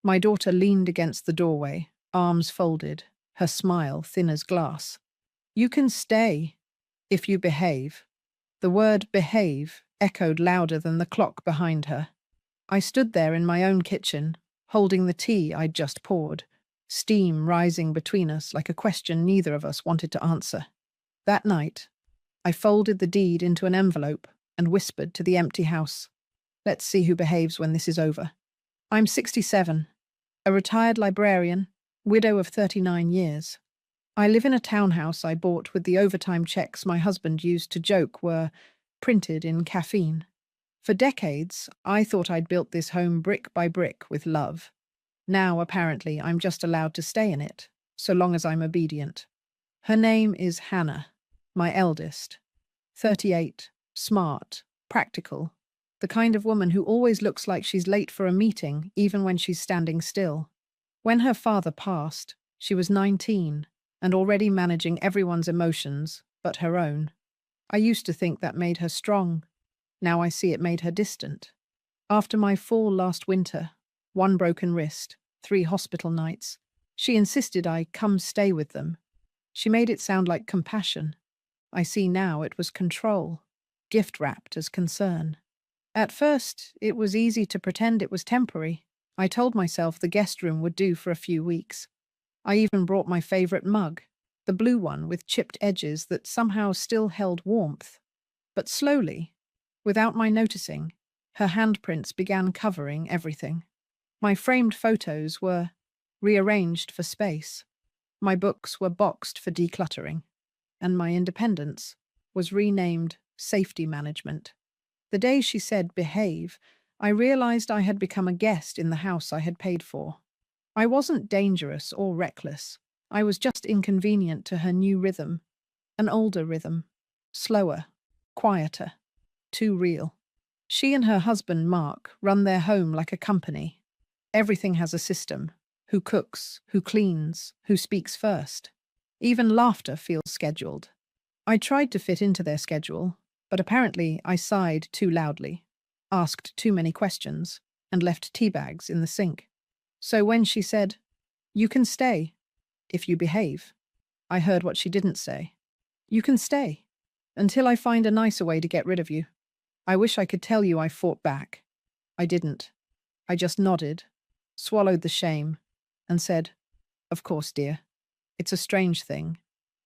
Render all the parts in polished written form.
My daughter leaned against the doorway, arms folded, her smile thin as glass. You can stay, if you behave. The word behave echoed louder than the clock behind her. I stood there in my own kitchen, holding the tea I'd just poured, steam rising between us like a question neither of us wanted to answer. That night, I folded the deed into an envelope and whispered to the empty house, "Let's see who behaves when this is over." I'm 67, a retired librarian, widow of 39 years. I live in a townhouse I bought with the overtime checks my husband used to joke were printed in caffeine. For decades, I thought I'd built this home brick by brick with love. Now, apparently, I'm just allowed to stay in it, so long as I'm obedient. Her name is Hannah, my eldest. 38, smart, practical, the kind of woman who always looks like she's late for a meeting, even when she's standing still. When her father passed, she was 19 and already managing everyone's emotions but her own. I used to think that made her strong. Now I see it made her distant. After my fall last winter, 1 broken wrist, 3 hospital nights, she insisted I come stay with them. She made it sound like compassion. I see now it was control, gift-wrapped as concern. At first, it was easy to pretend it was temporary. I told myself the guest room would do for a few weeks. I even brought my favorite mug, the blue one with chipped edges that somehow still held warmth. But slowly, without my noticing, her handprints began covering everything. My framed photos were rearranged for space. My books were boxed for decluttering. And my independence was renamed safety management. The day she said behave, I realized I had become a guest in the house I had paid for. I wasn't dangerous or reckless. I was just inconvenient to her new rhythm, an older rhythm, slower, quieter, too real. She and her husband, Mark, run their home like a company. Everything has a system: who cooks, who cleans, who speaks first. Even laughter feels scheduled. I tried to fit into their schedule, but apparently I sighed too loudly, asked too many questions, and left tea bags in the sink. So when she said, "You can stay, if you behave," I heard what she didn't say. "You can stay, until I find a nicer way to get rid of you." I wish I could tell you I fought back. I didn't. I just nodded, swallowed the shame, and said, "Of course, dear. It's a strange thing.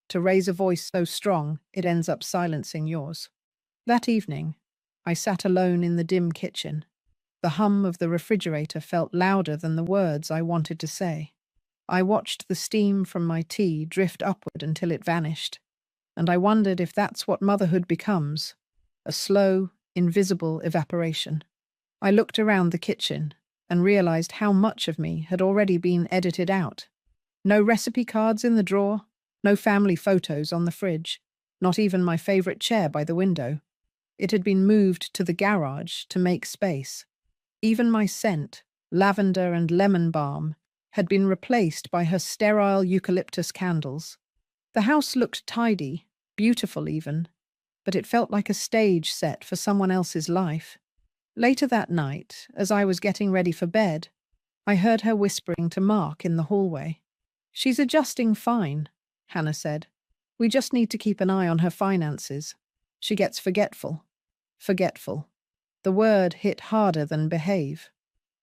To raise a voice so strong, it ends up silencing yours." That evening, I sat alone in the dim kitchen. The hum of the refrigerator felt louder than the words I wanted to say. I watched the steam from my tea drift upward until it vanished, and I wondered if that's what motherhood becomes, a slow, invisible evaporation. I looked around the kitchen and realized how much of me had already been edited out. No recipe cards in the drawer, no family photos on the fridge, not even my favorite chair by the window. It had been moved to the garage to make space. Even my scent, lavender and lemon balm, had been replaced by her sterile eucalyptus candles. The house looked tidy, beautiful even, but it felt like a stage set for someone else's life. Later that night, as I was getting ready for bed, I heard her whispering to Mark in the hallway. "She's adjusting fine," Hannah said. "We just need to keep an eye on her finances. She gets forgetful." Forgetful. The word hit harder than behave.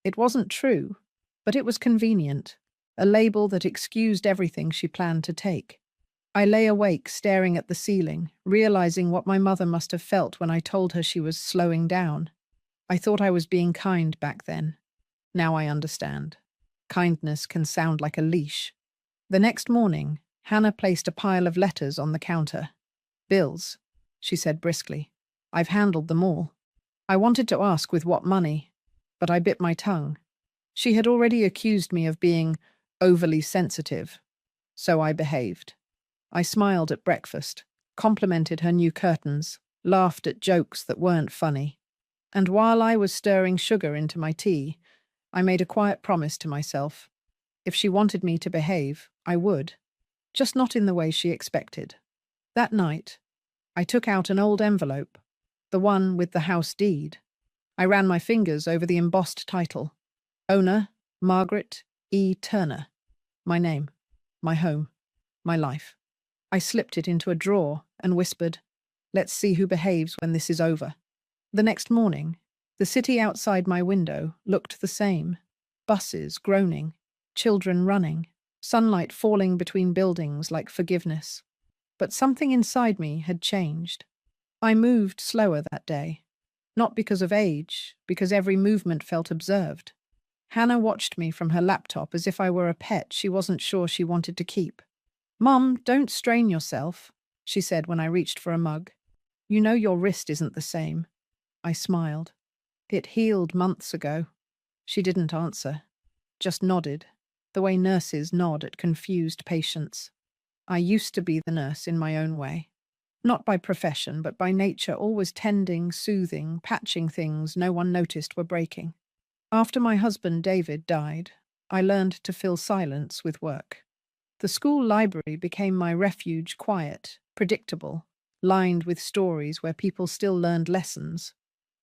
It wasn't true, but it was convenient, a label that excused everything she planned to take. I lay awake staring at the ceiling, realizing what my mother must have felt when I told her she was slowing down. I thought I was being kind back then. Now I understand. Kindness can sound like a leash. The next morning, Hannah placed a pile of letters on the counter. "Bills," she said briskly. "I've handled them all." I wanted to ask with what money, but I bit my tongue. She had already accused me of being overly sensitive, so I behaved. I smiled at breakfast, complimented her new curtains, laughed at jokes that weren't funny. And while I was stirring sugar into my tea, I made a quiet promise to myself. If she wanted me to behave, I would, just not in the way she expected. That night, I took out an old envelope, the one with the house deed. I ran my fingers over the embossed title. "Owner, Margaret E. Turner. My name, my home, my life. I slipped it into a drawer and whispered, "Let's see who behaves when this is over." The next morning, the city outside my window looked the same. Buses groaning, children running, sunlight falling between buildings like forgiveness. But something inside me had changed. I moved slower that day. Not because of age, because every movement felt observed. Hannah watched me from her laptop as if I were a pet she wasn't sure she wanted to keep. "Mum, don't strain yourself," she said when I reached for a mug. "You know your wrist isn't the same." I smiled. "It healed months ago." She didn't answer, just nodded, the way nurses nod at confused patients. I used to be the nurse in my own way. Not by profession, but by nature, always tending, soothing, patching things no one noticed were breaking. After my husband David died, I learned to fill silence with work. The school library became my refuge, quiet, predictable, lined with stories where people still learned lessons.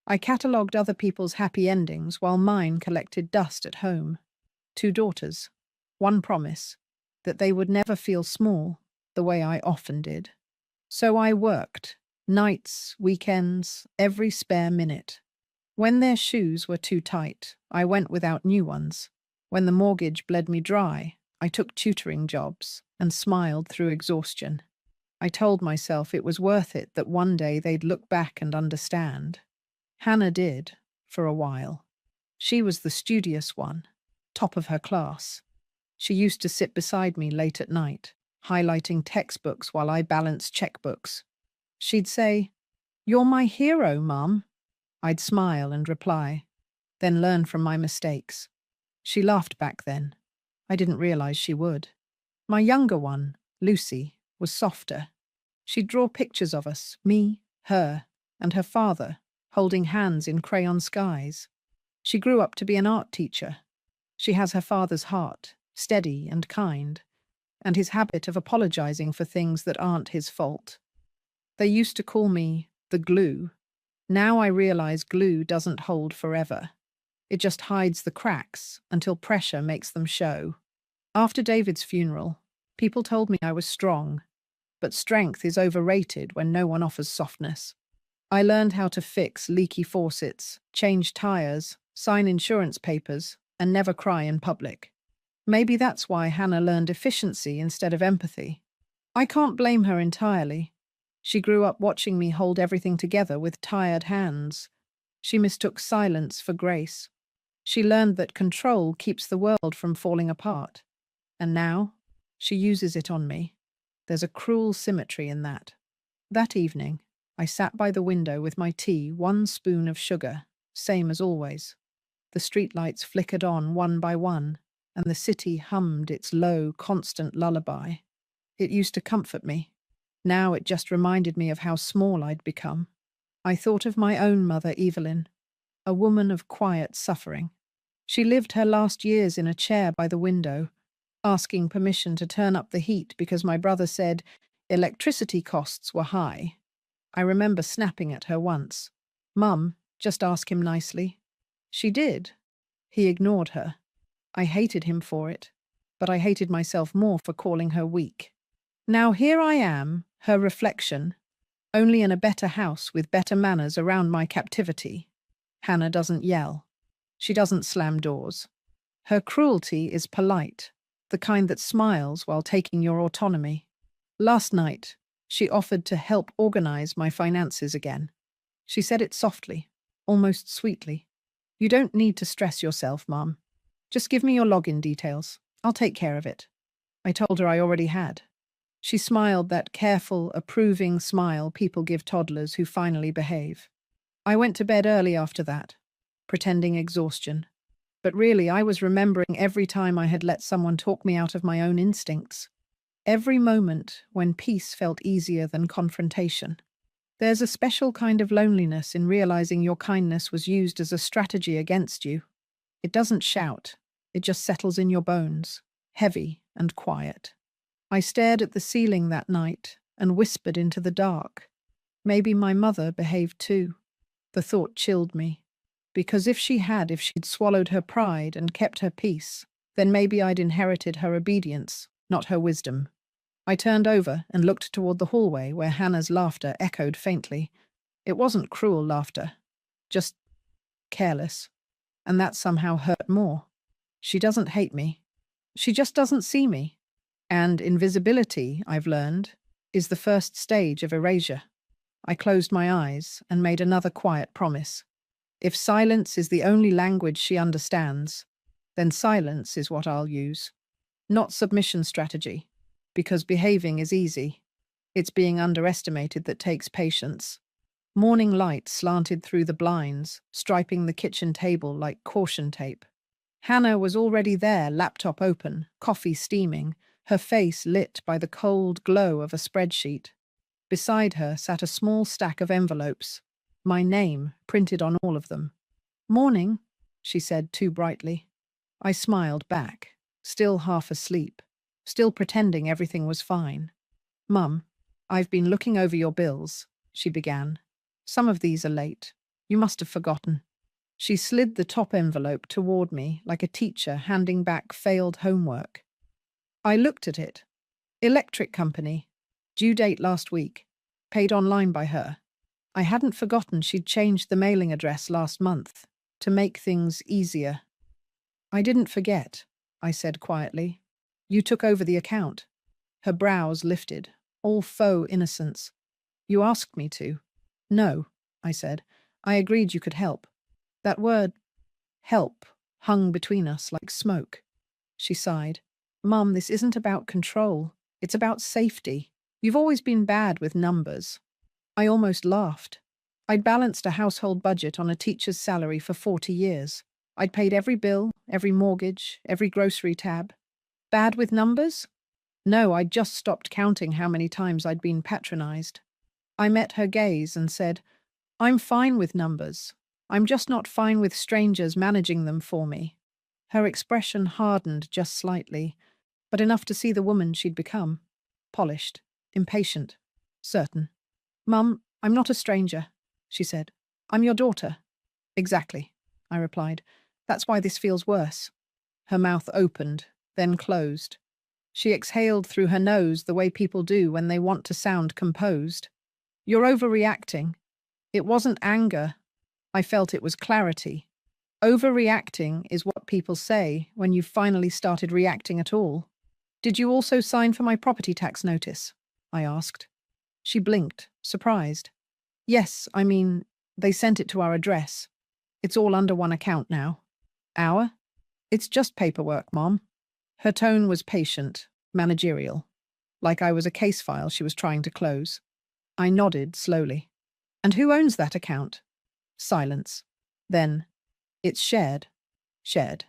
I catalogued other people's happy endings while mine collected dust at home. 2 daughters. One promise, that they would never feel small, the way I often did. So I worked, nights, weekends, every spare minute. When their shoes were too tight, I went without new ones. When the mortgage bled me dry, I took tutoring jobs and smiled through exhaustion. I told myself it was worth it, that one day they'd look back and understand. Hannah did, for a while. She was the studious one, top of her class. She used to sit beside me late at night, highlighting textbooks while I balanced checkbooks. She'd say, "You're my hero, Mum." I'd smile and reply, then learn from my mistakes. She laughed back then. I didn't realize she would. My younger one, Lucy, was softer. She'd draw pictures of us, me, her, and her father, holding hands in crayon skies. She grew up to be an art teacher. She has her father's heart, steady and kind, and his habit of apologizing for things that aren't his fault. They used to call me the glue. Now I realize glue doesn't hold forever. It just hides the cracks until pressure makes them show. After David's funeral, people told me I was strong, but strength is overrated when no one offers softness. I learned how to fix leaky faucets, change tires, sign insurance papers, and never cry in public. Maybe that's why Hannah learned efficiency instead of empathy. I can't blame her entirely. She grew up watching me hold everything together with tired hands. She mistook silence for grace. She learned that control keeps the world from falling apart. And now, she uses it on me. There's a cruel symmetry in that. That evening, I sat by the window with my tea, 1 spoon of sugar, same as always. The streetlights flickered on one by one, and the city hummed its low, constant lullaby. It used to comfort me. Now it just reminded me of how small I'd become. I thought of my own mother, Evelyn, a woman of quiet suffering. She lived her last years in a chair by the window, asking permission to turn up the heat because my brother said electricity costs were high. I remember snapping at her once. "Mum, just ask him nicely." She did. He ignored her. I hated him for it, but I hated myself more for calling her weak. Now here I am, her reflection, only in a better house with better manners around my captivity. Hannah doesn't yell. She doesn't slam doors. Her cruelty is polite, the kind that smiles while taking your autonomy. Last night, she offered to help organize my finances again. She said it softly, almost sweetly. "You don't need to stress yourself, Mum. Just give me your login details. I'll take care of it." I told her I already had. She smiled that careful, approving smile people give toddlers who finally behave. I went to bed early after that, pretending exhaustion. But really, I was remembering every time I had let someone talk me out of my own instincts. Every moment when peace felt easier than confrontation. There's a special kind of loneliness in realizing your kindness was used as a strategy against you. It doesn't shout, it just settles in your bones, heavy and quiet. I stared at the ceiling that night and whispered into the dark. Maybe my mother behaved too. The thought chilled me. Because if she'd swallowed her pride and kept her peace, then maybe I'd inherited her obedience, not her wisdom. I turned over and looked toward the hallway where Hannah's laughter echoed faintly. It wasn't cruel laughter, just careless. And that somehow hurt more. She doesn't hate me. She just doesn't see me. And invisibility, I've learned, is the first stage of erasure. I closed my eyes and made another quiet promise. If silence is the only language she understands, then silence is what I'll use. Not submission strategy, because behaving is easy. It's being underestimated that takes patience. Morning light slanted through the blinds, striping the kitchen table like caution tape. Hannah was already there, laptop open, coffee steaming, her face lit by the cold glow of a spreadsheet. Beside her sat a small stack of envelopes, my name printed on all of them. "Morning," she said too brightly. I smiled back, still half asleep, still pretending everything was fine. "Mum, I've been looking over your bills," she began. "Some of these are late. You must have forgotten." She slid the top envelope toward me like a teacher handing back failed homework. I looked at it. Electric company. Due date last week. Paid online by her. I hadn't forgotten she'd changed the mailing address last month to make things easier. "I didn't forget," I said quietly. "You took over the account." Her brows lifted, all faux innocence. "You asked me to." "No," I said. "I agreed you could help." That word, help, hung between us like smoke. She sighed. "Mum, this isn't about control. It's about safety. You've always been bad with numbers." I almost laughed. I'd balanced a household budget on a teacher's salary for 40 years. I'd paid every bill, every mortgage, every grocery tab. Bad with numbers? No, I'd just stopped counting how many times I'd been patronized. I met her gaze and said, "I'm fine with numbers. I'm just not fine with strangers managing them for me." Her expression hardened just slightly, but enough to see the woman she'd become. Polished, impatient, certain. "Mum, I'm not a stranger," she said. "I'm your daughter." "Exactly," I replied. "That's why this feels worse." Her mouth opened, then closed. She exhaled through her nose the way people do when they want to sound composed. "You're overreacting." It wasn't anger. I felt it was clarity. Overreacting is what people say when you've finally started reacting at all. "Did you also sign for my property tax notice?" I asked. She blinked, surprised. "Yes, I mean, they sent it to our address. It's all under one account now." "Our?" "It's just paperwork, Mom." Her tone was patient, managerial, like I was a case file she was trying to close. I nodded slowly. "And who owns that account?" Silence. Then, "It's shared." Shared.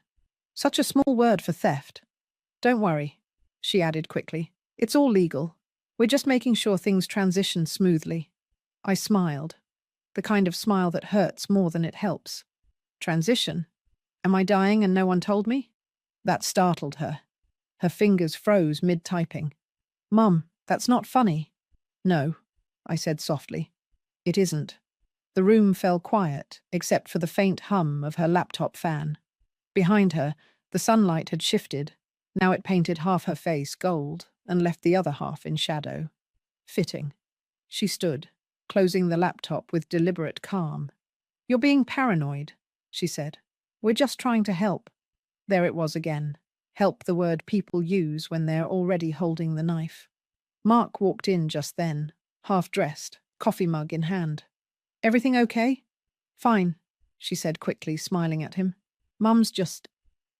Such a small word for theft. "Don't worry," she added quickly. "It's all legal. We're just making sure things transition smoothly." I smiled, the kind of smile that hurts more than it helps. Transition? Am I dying and no one told me? That startled her. Her fingers froze mid-typing. "Mum, that's not funny." "No," I said softly. "It isn't." The room fell quiet, except for the faint hum of her laptop fan. Behind her, the sunlight had shifted. Now it painted half her face gold and left the other half in shadow. Fitting. She stood, closing the laptop with deliberate calm. "You're being paranoid," she said. "We're just trying to help." There it was again. Help, the word people use when they're already holding the knife. Mark walked in just then, half-dressed, coffee mug in hand. "Everything okay?" "Fine," she said quickly, smiling at him. "Mum's just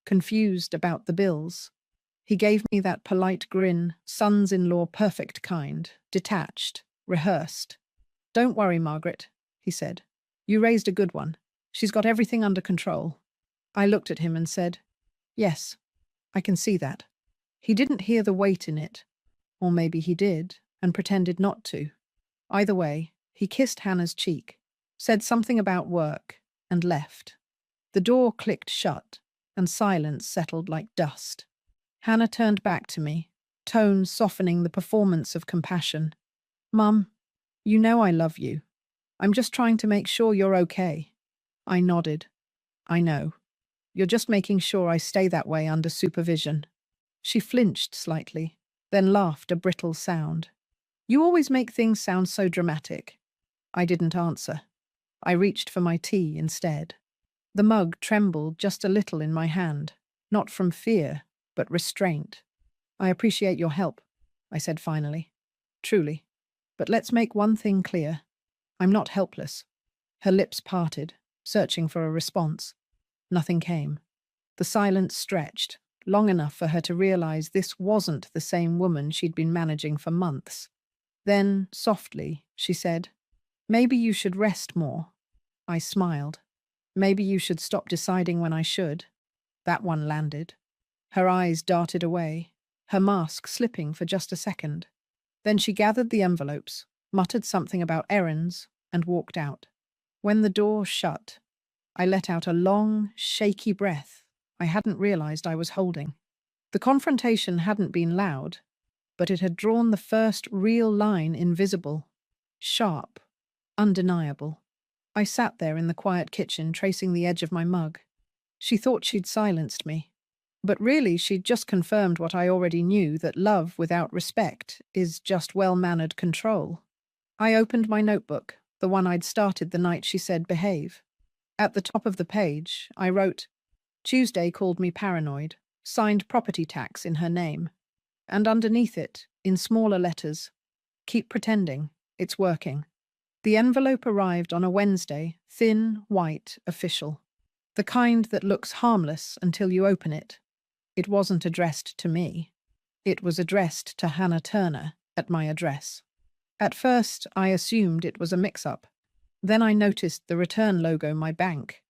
confused about the bills." He gave me that polite grin, sons-in-law perfect kind, detached, rehearsed. "Don't worry, Margaret," he said. "You raised a good one. She's got everything under control." I looked at him and said, "Yes, I can see that." He didn't hear the weight in it, or maybe he did, and pretended not to. Either way, he kissed Hannah's cheek, said something about work, and left. The door clicked shut, and silence settled like dust. Hannah turned back to me, tone softening the performance of compassion. "Mum, you know I love you. I'm just trying to make sure you're okay." I nodded. I know. You're just making sure I stay that way under supervision. She flinched slightly, then laughed a brittle sound. You always make things sound so dramatic. I didn't answer. I reached for my tea instead. The mug trembled just a little in my hand, not from fear, but restraint. I appreciate your help, I said finally. Truly. But let's make one thing clear. I'm not helpless. Her lips parted, searching for a response. Nothing came. The silence stretched, long enough for her to realize this wasn't the same woman she'd been managing for months. Then, softly, she said, Maybe you should rest more. I smiled. Maybe you should stop deciding when I should. That one landed. Her eyes darted away, her mask slipping for just a second. Then she gathered the envelopes, muttered something about errands, and walked out. When the door shut, I let out a long, shaky breath I hadn't realized I was holding. The confrontation hadn't been loud, but it had drawn the first real line invisible, sharp, undeniable. I sat there in the quiet kitchen tracing the edge of my mug. She thought she'd silenced me, but really she'd just confirmed what I already knew, that love without respect is just well-mannered control. I opened my notebook, the one I'd started the night she said behave. At the top of the page, I wrote, Tuesday called me paranoid, signed property tax in her name. And underneath it, in smaller letters, keep pretending, it's working. The envelope arrived on a Wednesday, thin, white, official. The kind that looks harmless until you open it. It wasn't addressed to me. It was addressed to Hannah Turner at my address. At first, I assumed it was a mix-up. Then I noticed the return logo my bank.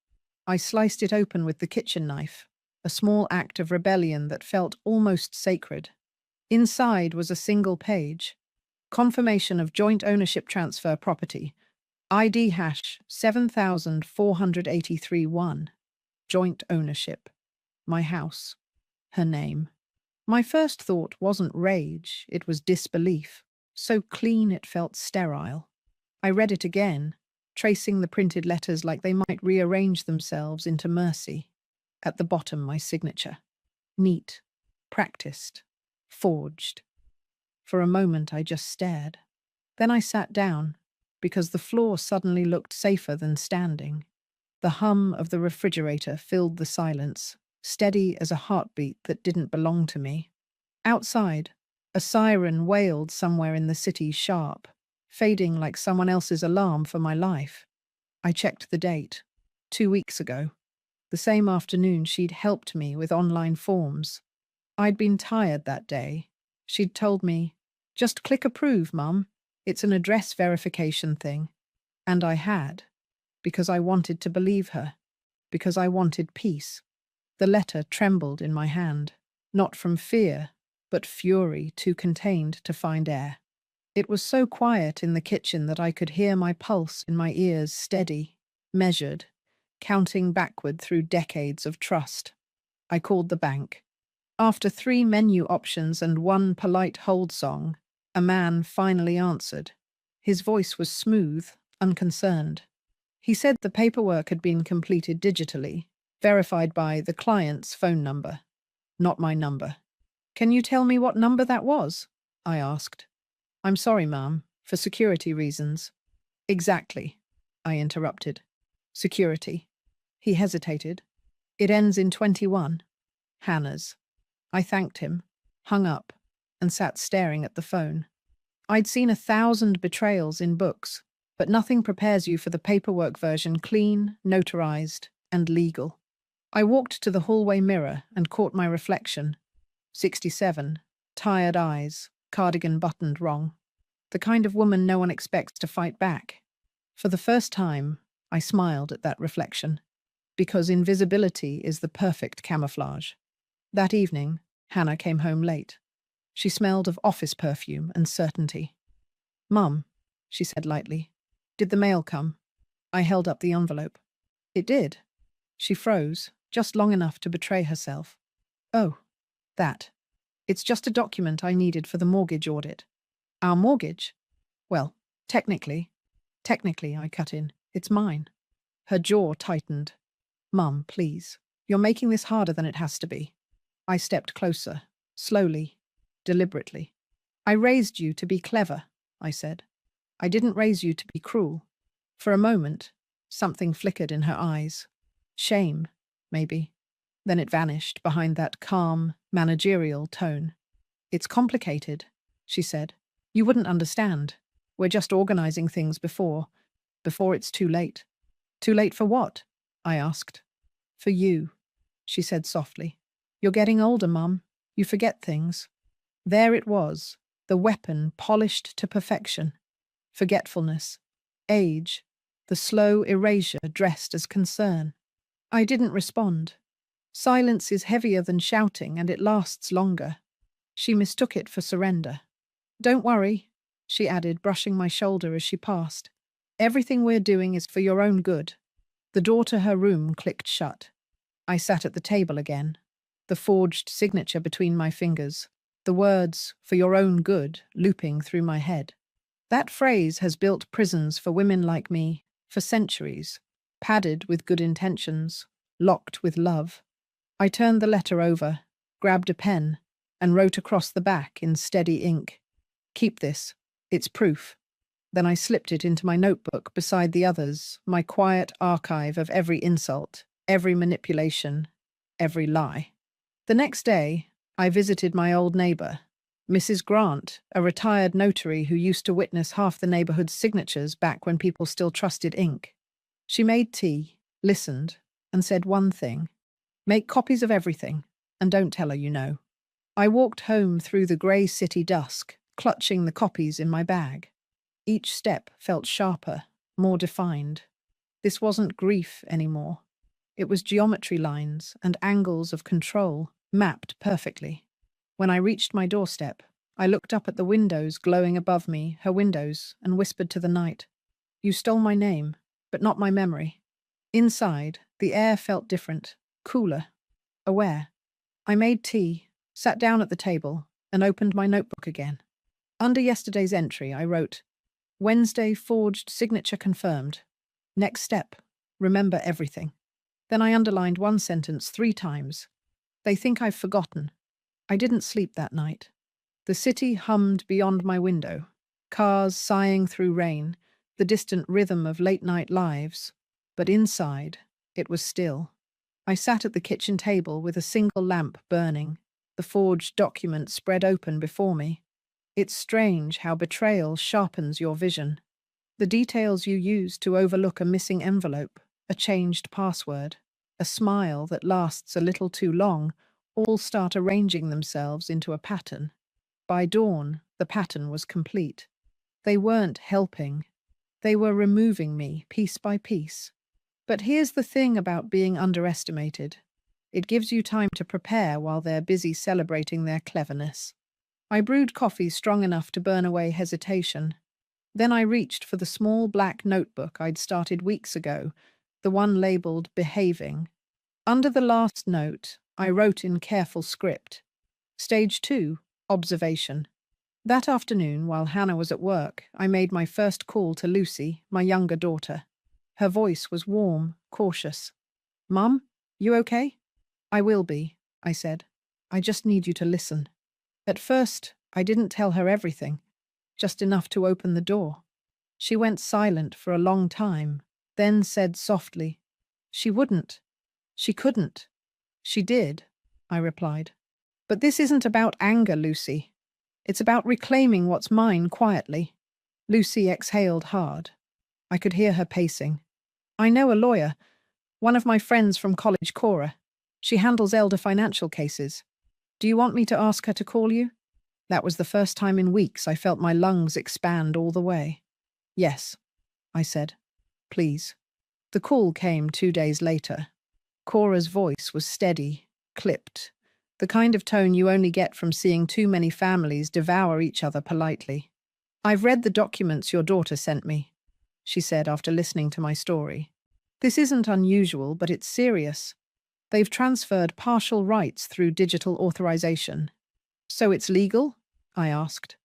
I sliced it open with the kitchen knife, a small act of rebellion that felt almost sacred. Inside was a single page. Confirmation of joint ownership transfer property. ID hash 7483-1. Joint ownership. My house. Her name. My first thought wasn't rage, it was disbelief. So clean it felt sterile. I read it again, tracing the printed letters like they might rearrange themselves into mercy. At the bottom, my signature. Neat. Practiced. Forged. For a moment, I just stared. Then I sat down, because the floor suddenly looked safer than standing. The hum of the refrigerator filled the silence, steady as a heartbeat that didn't belong to me. Outside, a siren wailed somewhere in the city sharp, fading like someone else's alarm for my life. I checked the date. 2 weeks ago. The same afternoon she'd helped me with online forms. I'd been tired that day. She'd told me, just click approve, Mum. It's an address verification thing. And I had. Because I wanted to believe her. Because I wanted peace. The letter trembled in my hand. Not from fear, but fury too contained to find air. It was so quiet in the kitchen that I could hear my pulse in my ears, steady, measured, counting backward through decades of trust. I called the bank. After 3 menu options and 1 polite hold song, a man finally answered. His voice was smooth, unconcerned. He said the paperwork had been completed digitally, verified by the client's phone number. Not my number. Can you tell me what number that was? I asked. I'm sorry, ma'am, for security reasons. Exactly, I interrupted. Security. He hesitated. It ends in 21. Hannah's. I thanked him, hung up, and sat staring at the phone. I'd seen 1,000 betrayals in books, but nothing prepares you for the paperwork version, clean, notarized, and legal. I walked to the hallway mirror and caught my reflection. 67, tired eyes, cardigan buttoned wrong. The kind of woman no one expects to fight back. For the first time, I smiled at that reflection, because invisibility is the perfect camouflage. That evening, Hannah came home late. She smelled of office perfume and certainty. Mum, she said lightly, did the mail come? I held up the envelope. It did. She froze, just long enough to betray herself. Oh, that. It's just a document I needed for the mortgage audit. Our mortgage? Well, technically, I cut in. It's mine. Her jaw tightened. Mum, please. You're making this harder than it has to be. I stepped closer, slowly, deliberately. I raised you to be clever, I said. I didn't raise you to be cruel. For a moment, something flickered in her eyes. Shame, maybe. Then it vanished behind that calm, managerial tone. It's complicated, she said. You wouldn't understand. We're just organizing things before it's too late. Too late for what? I asked. For you, she said softly. You're getting older, Mum. You forget things. There it was, the weapon polished to perfection. Forgetfulness. Age. The slow erasure dressed as concern. I didn't respond. Silence is heavier than shouting, and it lasts longer. She mistook it for surrender. Don't worry, she added, brushing my shoulder as she passed. Everything we're doing is for your own good. The door to her room clicked shut. I sat at the table again, the forged signature between my fingers, the words, for your own good, looping through my head. That phrase has built prisons for women like me for centuries, padded with good intentions, locked with love. I turned the letter over, grabbed a pen, and wrote across the back in steady ink. Keep this. It's proof. Then I slipped it into my notebook beside the others, my quiet archive of every insult, every manipulation, every lie. The next day, I visited my old neighbor, Mrs. Grant, a retired notary who used to witness half the neighborhood's signatures back when people still trusted ink. She made tea, listened, and said one thing. Make copies of everything, and don't tell her you know. I walked home through the grey city dusk, clutching the copies in my bag. Each step felt sharper, more defined. This wasn't grief anymore. It was geometry lines and angles of control, mapped perfectly. When I reached my doorstep, I looked up at the windows glowing above me, her windows, and whispered to the night, You stole my name, but not my memory. Inside, the air felt different, cooler, aware. I made tea, sat down at the table, and opened my notebook again. Under yesterday's entry, I wrote, Wednesday forged signature confirmed. Next step, remember everything. Then I underlined one sentence 3 times. They think I've forgotten. I didn't sleep that night. The city hummed beyond my window, cars sighing through rain, the distant rhythm of late-night lives. But inside, it was still. I sat at the kitchen table with a single lamp burning, the forged document spread open before me. It's strange how betrayal sharpens your vision. The details you use to overlook a missing envelope, a changed password, a smile that lasts a little too long, all start arranging themselves into a pattern. By dawn, the pattern was complete. They weren't helping. They were removing me piece by piece. But here's the thing about being underestimated. It gives you time to prepare while they're busy celebrating their cleverness. I brewed coffee strong enough to burn away hesitation. Then I reached for the small black notebook I'd started weeks ago, the one labeled Behaving. Under the last note, I wrote in careful script. Stage 2, Observation. That afternoon, while Hannah was at work, I made my first call to Lucy, my younger daughter. Her voice was warm, cautious. Mum, you okay? I will be, I said. I just need you to listen. At first, I didn't tell her everything, just enough to open the door. She went silent for a long time, then said softly, She wouldn't. She couldn't. She did, I replied. But this isn't about anger, Lucy. It's about reclaiming what's mine quietly. Lucy exhaled hard. I could hear her pacing. I know a lawyer, one of my friends from college, Cora. She handles elder financial cases. Do you want me to ask her to call you? That was the first time in weeks I felt my lungs expand all the way. Yes, I said. Please. The call came 2 days later. Cora's voice was steady, clipped, the kind of tone you only get from seeing too many families devour each other politely. I've read the documents your daughter sent me, she said after listening to my story. This isn't unusual, but it's serious. They've transferred partial rights through digital authorization. So it's legal? I asked.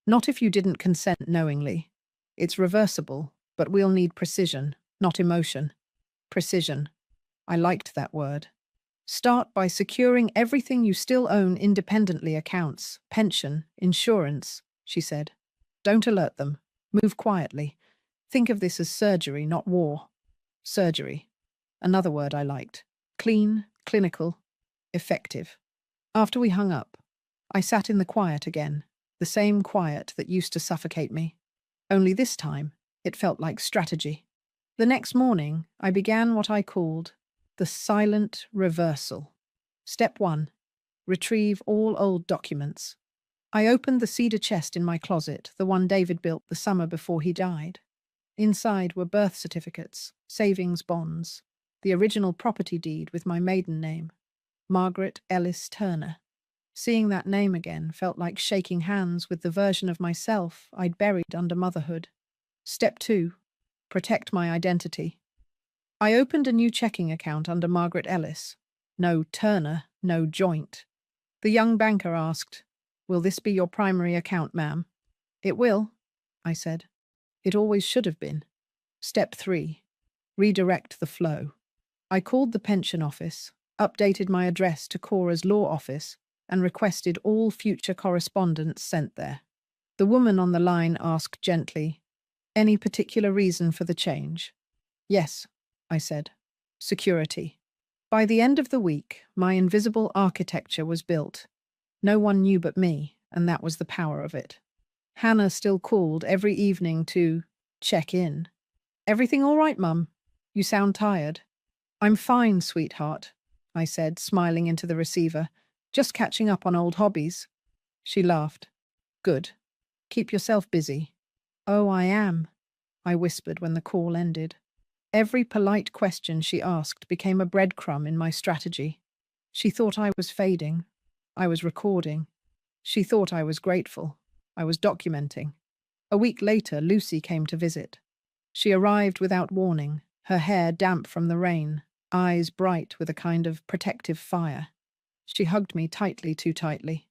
Not if you didn't consent knowingly. It's reversible, but we'll need precision, not emotion. Precision. I liked that word. Start by securing everything you still own independently: accounts, pension, insurance, she said. Don't alert them. Move quietly. Think of this as surgery, not war. Surgery. Another word I liked. Clean, clinical, effective. After we hung up, I sat in the quiet again, the same quiet that used to suffocate me. Only this time, it felt like strategy. The next morning, I began what I called the silent reversal. Step 1. Retrieve all old documents. I opened the cedar chest in my closet, the one David built the summer before he died. Inside were birth certificates, savings bonds, the original property deed with my maiden name, Margaret Ellis Turner. Seeing that name again felt like shaking hands with the version of myself I'd buried under motherhood. Step 2. Protect my identity. I opened a new checking account under Margaret Ellis. No Turner, no joint. The young banker asked, "Will this be your primary account, ma'am?" "It will," I said. It always should have been. Step 3. Redirect the flow. I called the pension office, updated my address to Cora's law office, and requested all future correspondence sent there. The woman on the line asked gently, "Any particular reason for the change?" "Yes," I said. "Security." By the end of the week, my invisible architecture was built. No one knew but me, and that was the power of it. Hannah still called every evening to check in. "Everything all right, Mum? You sound tired." "I'm fine, sweetheart," I said, smiling into the receiver. "Just catching up on old hobbies." She laughed. "Good. Keep yourself busy." "Oh, I am," I whispered when the call ended. Every polite question she asked became a breadcrumb in my strategy. She thought I was fading. I was recording. She thought I was grateful. I was documenting. A week later, Lucy came to visit. She arrived without warning, her hair damp from the rain, eyes bright with a kind of protective fire. She hugged me tightly, too tightly.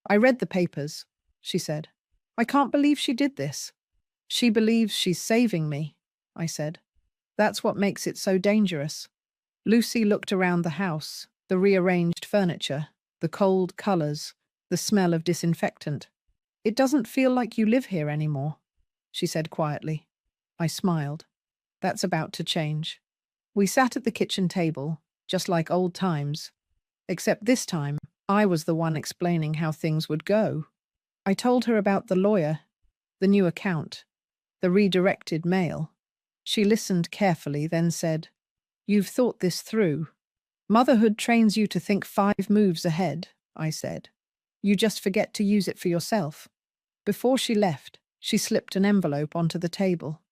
"I read the papers," she said. "I can't believe she did this." "She believes she's saving me," I said. "That's what makes it so dangerous." Lucy looked around the house, the rearranged furniture, the cold colors, the smell of disinfectant. "It doesn't feel like you live here anymore," she said quietly. I smiled. "That's about to change." We sat at the kitchen table, just like old times, except this time I was the one explaining how things would go. I told her about the lawyer, the new account, the redirected mail. She listened carefully, then said, "You've thought this through. Motherhood trains you to think 5 moves ahead," I said. "You just forget to use it for yourself." Before she left, she slipped an envelope onto the table.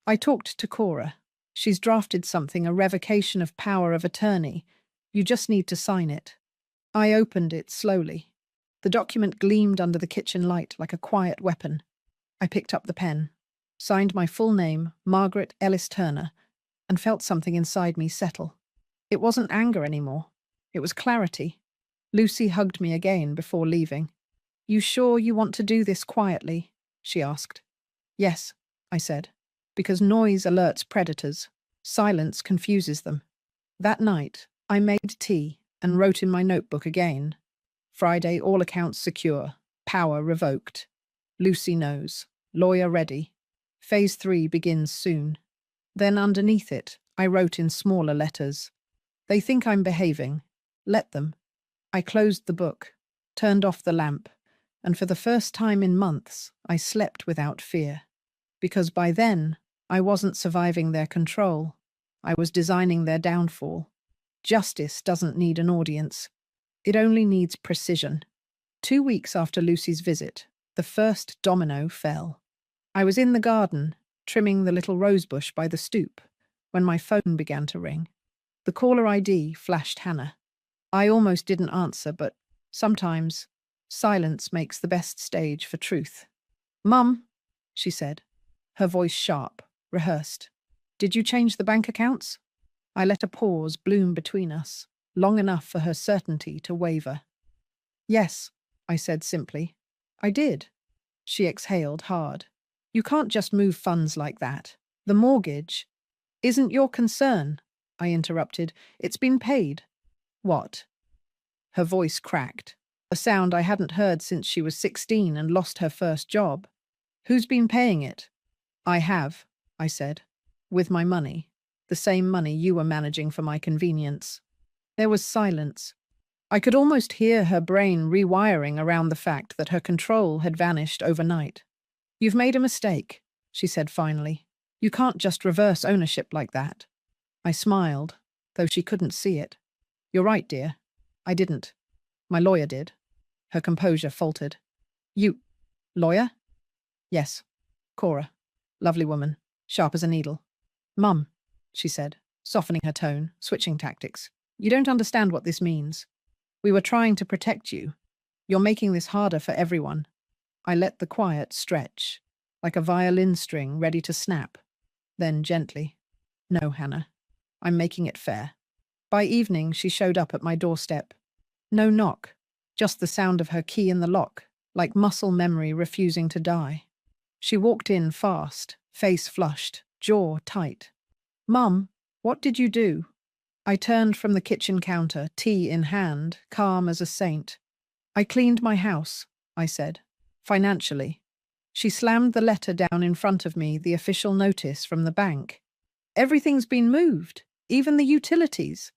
"I talked to Cora. She's drafted something, a revocation of power of attorney. You just need to sign it." I opened it slowly. The document gleamed under the kitchen light like a quiet weapon. I picked up the pen, signed my full name, Margaret Ellis Turner, and felt something inside me settle. It wasn't anger anymore. It was clarity. Lucy hugged me again before leaving. "You sure you want to do this quietly?" she asked. "Yes," I said, "because noise alerts predators. Silence confuses them." That night, I made tea and wrote in my notebook again. Friday, all accounts secure. Power revoked. Lucy knows. Lawyer ready. Phase 3 begins soon. Then underneath it, I wrote in smaller letters, "They think I'm behaving. Let them." I closed the book, turned off the lamp, and for the first time in months, I slept without fear. Because by then, I wasn't surviving their control. I was designing their downfall. Justice doesn't need an audience. It only needs precision. 2 weeks after Lucy's visit, the first domino fell. I was in the garden, trimming the little rosebush by the stoop, when my phone began to ring. The caller ID flashed Hannah. I almost didn't answer, but sometimes silence makes the best stage for truth. "Mum," she said, her voice sharp, rehearsed. "Did you change the bank accounts?" I let a pause bloom between us, long enough for her certainty to waver. "Yes," I said simply. "I did." She exhaled hard. "You can't just move funds like that. The mortgage isn't your concern." I interrupted. It's been paid. What? Her voice cracked, a sound I hadn't heard since she was 16 and lost her first job. Who's been paying it? I have, I said. With my money. The same money you were managing for my convenience. There was silence. I could almost hear her brain rewiring around the fact that her control had vanished overnight. You've made a mistake, she said finally. You can't just reverse ownership like that. I smiled, though she couldn't see it. You're right, dear. I didn't. My lawyer did. Her composure faltered. You… lawyer? Yes. Cora. Lovely woman. Sharp as a needle. Mum, she said, softening her tone, switching tactics. You don't understand what this means. We were trying to protect you. You're making this harder for everyone. I let the quiet stretch, like a violin string ready to snap. Then gently. No, Hannah. I'm making it fair. By evening, she showed up at my doorstep. No knock, just the sound of her key in the lock, like muscle memory refusing to die. She walked in fast, face flushed, jaw tight. Mum, what did you do? I turned from the kitchen counter, tea in hand, calm as a saint. I cleaned my house, I said, financially. She slammed the letter down in front of me, the official notice from the bank. Everything's been moved, even the utilities.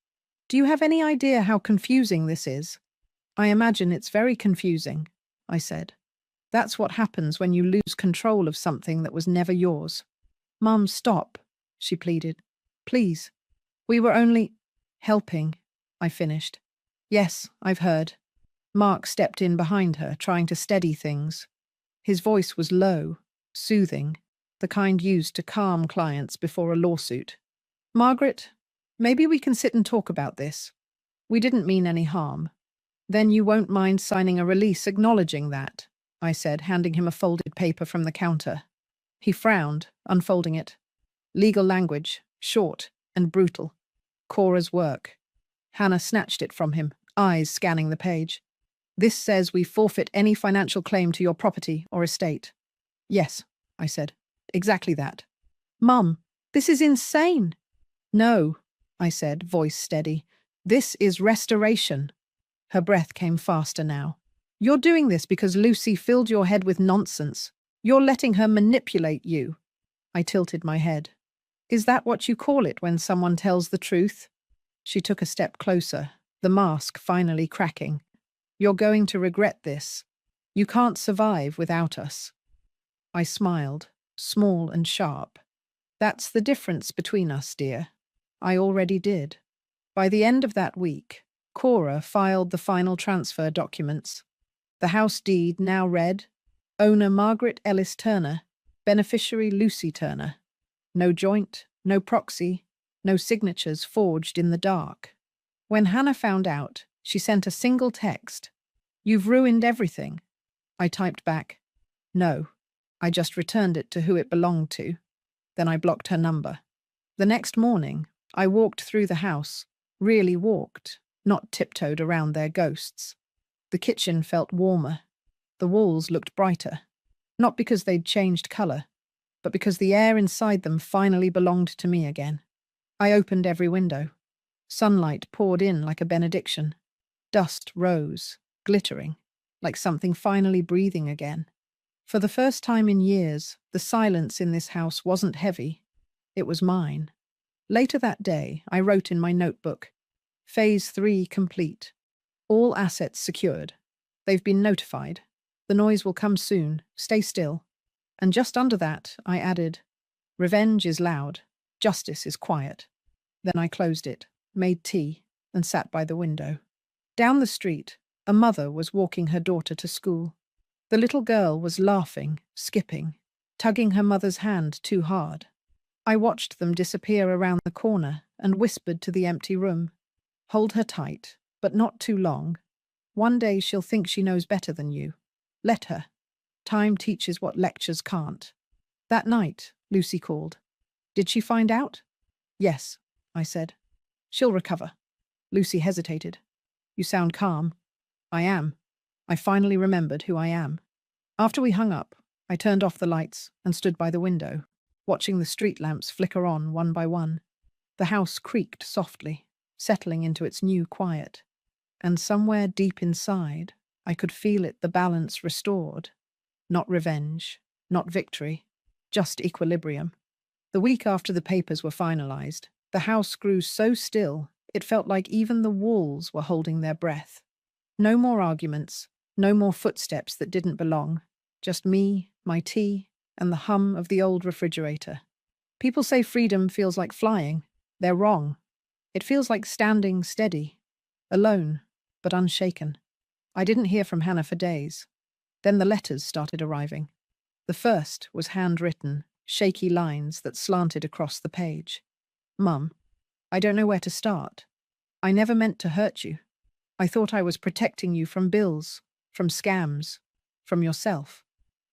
Do you have any idea how confusing this is? I imagine it's very confusing, I said. That's what happens when you lose control of something that was never yours. Mum, stop, she pleaded. Please. We were only… helping, I finished. Yes, I've heard. Mark stepped in behind her, trying to steady things. His voice was low, soothing, the kind used to calm clients before a lawsuit. Margaret, maybe we can sit and talk about this. We didn't mean any harm. Then you won't mind signing a release acknowledging that, I said, handing him a folded paper from the counter. He frowned, unfolding it. Legal language, short and brutal. Cora's work. Hannah snatched it from him, eyes scanning the page. This says we forfeit any financial claim to your property or estate. Yes, I said. Exactly that. Mum, this is insane. No, I said, voice steady. This is restoration. Her breath came faster now. You're doing this because Lucy filled your head with nonsense. You're letting her manipulate you. I tilted my head. Is that what you call it when someone tells the truth? She took a step closer, the mask finally cracking. You're going to regret this. You can't survive without us. I smiled, small and sharp. That's the difference between us, dear. I already did. By the end of that week, Cora filed the final transfer documents. The house deed now read, owner Margaret Ellis Turner, beneficiary Lucy Turner. No joint, no proxy, no signatures forged in the dark. When Hannah found out, she sent a single text. You've ruined everything. I typed back, no, I just returned it to who it belonged to. Then I blocked her number. The next morning, I walked through the house, really walked, not tiptoed around their ghosts. The kitchen felt warmer. The walls looked brighter. Not because they'd changed colour, but because the air inside them finally belonged to me again. I opened every window. Sunlight poured in like a benediction. Dust rose, glittering, like something finally breathing again. For the first time in years, the silence in this house wasn't heavy. It was mine. Later that day, I wrote in my notebook, Phase 3 complete. All assets secured. They've been notified. The noise will come soon. Stay still. And just under that, I added, revenge is loud. Justice is quiet. Then I closed it, made tea, and sat by the window. Down the street, a mother was walking her daughter to school. The little girl was laughing, skipping, tugging her mother's hand too hard. I watched them disappear around the corner and whispered to the empty room, hold her tight, but not too long. One day she'll think she knows better than you. Let her. Time teaches what lectures can't. That night, Lucy called. Did she find out? Yes, I said. She'll recover. Lucy hesitated. You sound calm. I am. I finally remembered who I am. After we hung up, I turned off the lights and stood by the window, watching the street lamps flicker on one by one. The house creaked softly, settling into its new quiet, and somewhere deep inside, I could feel it, the balance restored. Not revenge, not victory, just equilibrium. The week after the papers were finalized, the house grew so still it felt like even the walls were holding their breath. No more arguments, no more footsteps that didn't belong, just me, my tea, and the hum of the old refrigerator. People say freedom feels like flying. They're wrong. It feels like standing steady, alone, but unshaken. I didn't hear from Hannah for days. Then the letters started arriving. The first was handwritten, shaky lines that slanted across the page. Mum, I don't know where to start. I never meant to hurt you. I thought I was protecting you from bills, from scams, from yourself.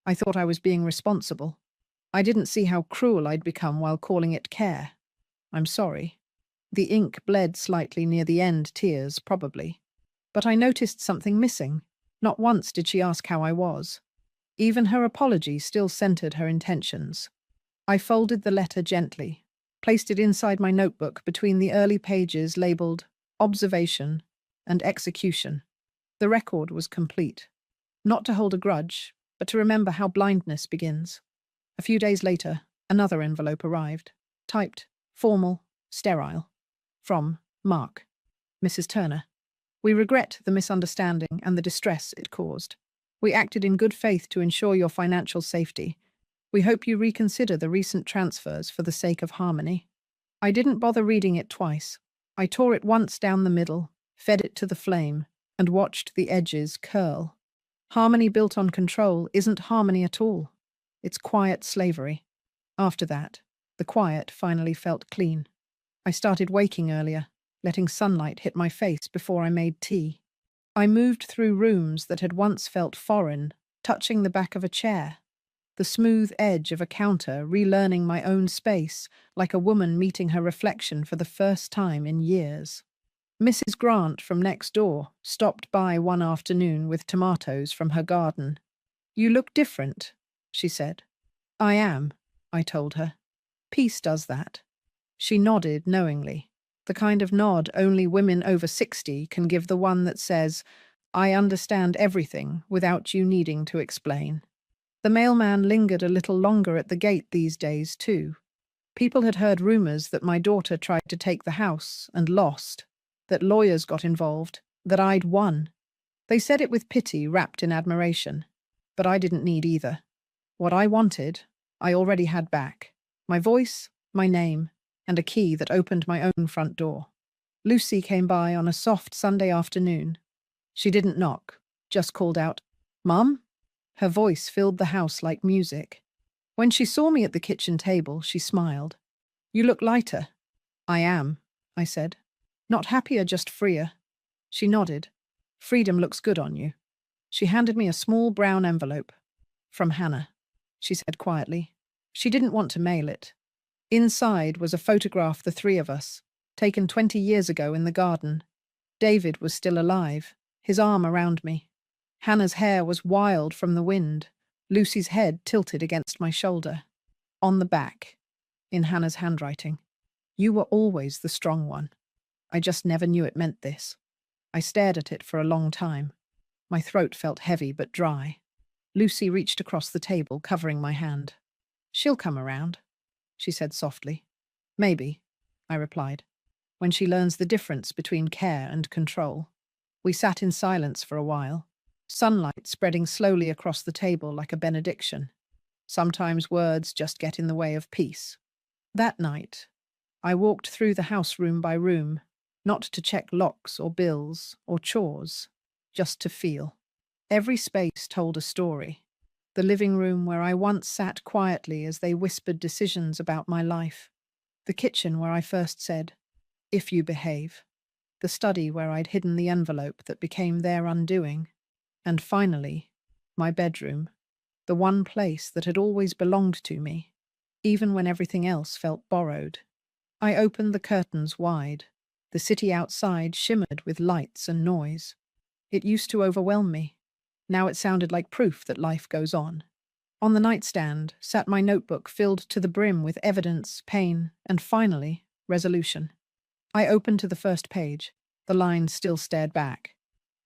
I thought I was being responsible. I didn't see how cruel I'd become while calling it care. I'm sorry. The ink bled slightly near the end, tears, probably. But I noticed something missing. Not once did she ask how I was. Even her apology still centered her intentions. I folded the letter gently, placed it inside my notebook between the early pages labeled Observation and Execution. The record was complete. Not to hold a grudge, but to remember how blindness begins. A few days later, another envelope arrived, typed, formal, sterile. From Mark, Mrs. Turner. We regret the misunderstanding and the distress it caused. We acted in good faith to ensure your financial safety. We hope you reconsider the recent transfers for the sake of harmony. I didn't bother reading it twice. I tore it once down the middle, fed it to the flame, and watched the edges curl. Harmony built on control isn't harmony at all. It's quiet slavery. After that, the quiet finally felt clean. I started waking earlier, letting sunlight hit my face before I made tea. I moved through rooms that had once felt foreign, touching the back of a chair, the smooth edge of a counter, relearning my own space, like a woman meeting her reflection for the first time in years. Mrs. Grant from next door stopped by one afternoon with tomatoes from her garden. "You look different," she said. "I am," I told her. "Peace does that." She nodded knowingly, the kind of nod only women over 60 can give, the one that says, "I understand everything without you needing to explain." The mailman lingered a little longer at the gate these days, too. People had heard rumors that my daughter tried to take the house and lost, that lawyers got involved, that I'd won. They said it with pity wrapped in admiration, but I didn't need either. What I wanted, I already had back. My voice, my name, and a key that opened my own front door. Lucy came by on a soft Sunday afternoon. She didn't knock, just called out, "Mum?" Her voice filled the house like music. When she saw me at the kitchen table, she smiled. "You look lighter." "I am," I said. "Not happier, just freer." She nodded. "Freedom looks good on you." She handed me a small brown envelope. "From Hannah," she said quietly. She didn't want to mail it. Inside was a photograph, the three of us, taken 20 years ago in the garden. David was still alive, his arm around me. Hannah's hair was wild from the wind, Lucy's head tilted against my shoulder. On the back, in Hannah's handwriting, "You were always the strong one." I just never knew it meant this. I stared at it for a long time. My throat felt heavy but dry. Lucy reached across the table, covering my hand. "She'll come around," she said softly. "Maybe," I replied, "when she learns the difference between care and control." We sat in silence for a while, sunlight spreading slowly across the table like a benediction. Sometimes words just get in the way of peace. That night, I walked through the house room by room, not to check locks or bills or chores, just to feel. Every space told a story. The living room where I once sat quietly as they whispered decisions about my life. The kitchen where I first said, "If you behave." The study where I'd hidden the envelope that became their undoing. And finally, my bedroom, the one place that had always belonged to me, even when everything else felt borrowed. I opened the curtains wide. The city outside shimmered with lights and noise. It used to overwhelm me. Now it sounded like proof that life goes on. On the nightstand sat my notebook filled to the brim with evidence, pain, and finally, Resolution. I opened to the first page. The line still stared back.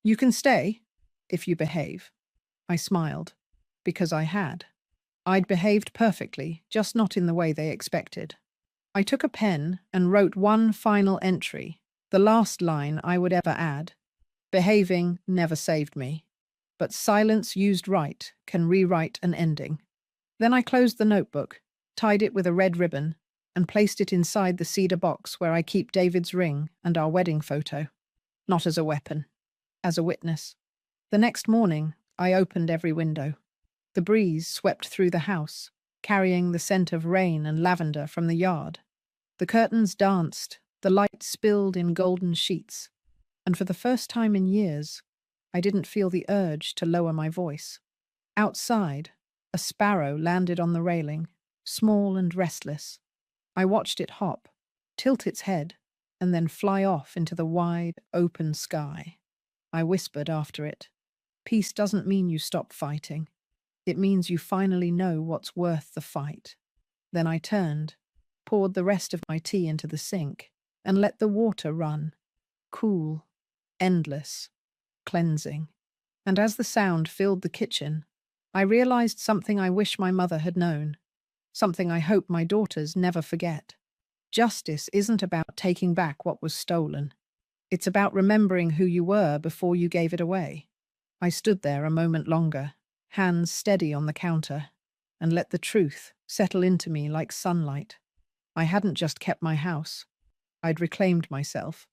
You can stay if you behave. I smiled, because I had. I'd behaved perfectly, just not in the way they expected. I took a pen and wrote one final entry, the last line I would ever add. Behaving never saved me, but silence used right can rewrite an ending. Then I closed the notebook, tied it with a red ribbon, and placed it inside the cedar box where I keep David's ring and our wedding photo. Not as a weapon, as a witness. The next morning, I opened every window. The breeze swept through the house, carrying the scent of rain and lavender from the yard. The curtains danced, the light spilled in golden sheets, and for the first time in years, I didn't feel the urge to lower my voice. Outside, a sparrow landed on the railing, small and restless. I watched it hop, tilt its head, and then fly off into the wide, open sky. I whispered after it, "Peace doesn't mean you stop fighting. It means you finally know what's worth the fight." Then I turned, poured the rest of my tea into the sink, and let the water run. Cool, endless, cleansing. And as the sound filled the kitchen, I realized something I wish my mother had known, something I hope my daughters never forget. Justice isn't about taking back what was stolen. It's about remembering who you were before you gave it away. I stood there a moment longer, hands steady on the counter, and let the truth settle into me like sunlight. I hadn't just kept my house. I'd reclaimed myself.